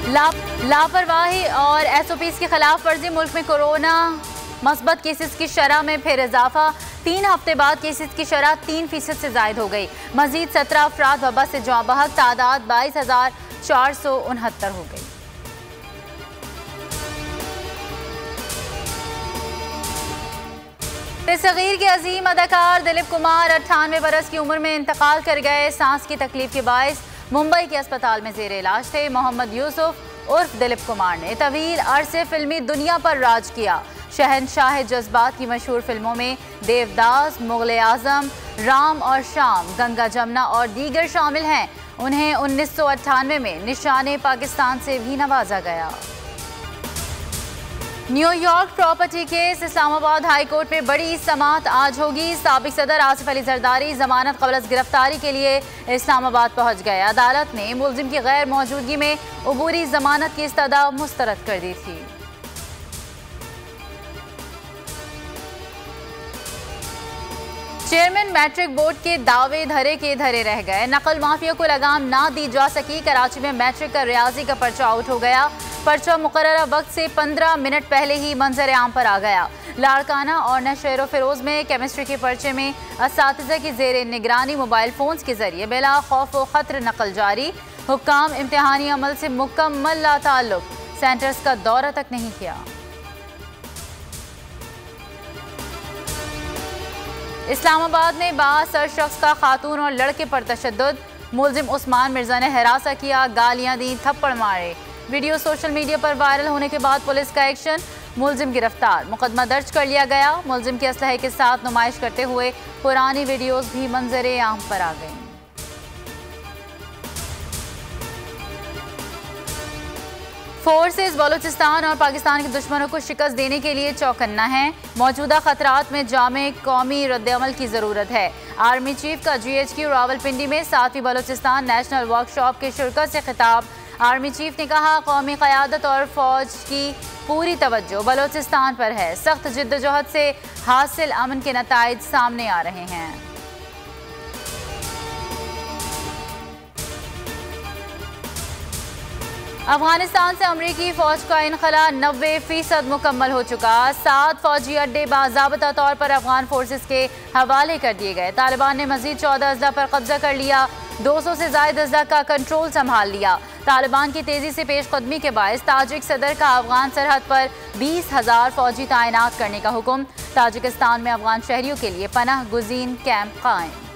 लापरवाही और SOPs की खिलाफ वर्जी, मुल्क में कोरोना मस्बत केसेस की शरह में फिर इजाफा। 3 हफ्ते बाद केसेस की शरह 3% से जायद हो गई। मजीद 17 अफराद वबा से जौं बहक, तादाद 22,469 हो गई। सगीर के अजीम अदाकार दिलीप कुमार 98 बरस की उम्र में इंतकाल कर गए। सांस की तकलीफ के बायस मुंबई के अस्पताल में जेर इलाज थे। मोहम्मद यूसुफ उर्फ दिलीप कुमार ने तवील अरसे फिल्मी दुनिया पर राज किया। शहनशाह जज्बात की मशहूर फिल्मों में देवदास, मुगल आजम, राम और शाम, गंगा जमुना और दीगर शामिल हैं। उन्हें 1998 में निशाने पाकिस्तान से भी नवाजा गया। New York property case, Islamabad high court में बड़ी समाअत आज होगी। साबिक सदर आसिफ अली जरदारी जमानत कबल गिरफ्तारी के लिए इस्लामाबाद पहुंच गए। अदालत ने मुलजिम की गैर मौजूदगी में अबूरी जमानत की इस्तदा मुस्तरद कर दी थी। चेयरमैन मैट्रिक बोर्ड के दावे धरे के धरे रह गए। नकल माफिया को लगाम ना दी जा सकी। कराची में मैट्रिक का रियाजी का पर्चा आउट हो गया। पर्चा मुकर्ररा वक्त से 15 मिनट पहले ही मंजर आम पर आ गया। लाड़काना और नशेरो फिरोज में केमिस्ट्री के पर्चे में असातिज़ा की जेर निगरानी मोबाइल फोन्स के जरिए बिला खौफ व खतर नकल जारी। हुक्काम इम्तिहानी अमल से मुकम्मल लाताल्लुक, सेंटर्स का दौरा तक नहीं किया। इस्लामाबाद में बासर शख्स का खातून और लड़के पर तशद्दुद। मुलजिम उस्मान मिर्जा ने हिरासा किया, गालियां दी, थप्पड़ मारे। वीडियो सोशल मीडिया पर वायरल होने के बाद पुलिस का एक्शन, मुलजिम गिरफ्तार, मुकदमा दर्ज कर लिया गया। मुलजिम के असलहे के साथ नुमाइश करते हुए पुरानी वीडियोस भी मंजरे आम पर आ गई। फोर्सेस बलूचिस्तान और पाकिस्तान के दुश्मनों को शिकस्त देने के लिए चौकन्ना है। मौजूदा खतरात में जामे कौमी रद्द-ए-अमल की ज़रूरत है। आर्मी चीफ का GHQ रावलपिंडी में 7वीं बलूचिस्तान नेशनल वर्कशॉप के शुरकत से खिताब। आर्मी चीफ ने कहा, कौमी क़यादत और फौज की पूरी तवज्जो बलूचिस्तान पर है। सख्त जिद्दोजहद से हासिल अमन के नताइज सामने आ रहे हैं। अफगानिस्तान से अमरीकी फौज का इनखला 90% मुकम्मल हो चुका। 7 फौजी अड्डे बाज़ाबता तौर पर अफगान फोर्सेस के हवाले कर दिए गए। तालिबान ने मजीद 14 अजला पर कब्जा कर लिया। 200 से ज़ायद अजला का कंट्रोल संभाल लिया। तालिबान की तेजी से पेशकदमी के बायस ताजिक सदर का अफगान सरहद पर 20,000 फौजी तैनात करने का हुक्म। ताजिकिस्तान में अफगान शहरियों के लिए पनाह गुज़ीन कैंप कायम।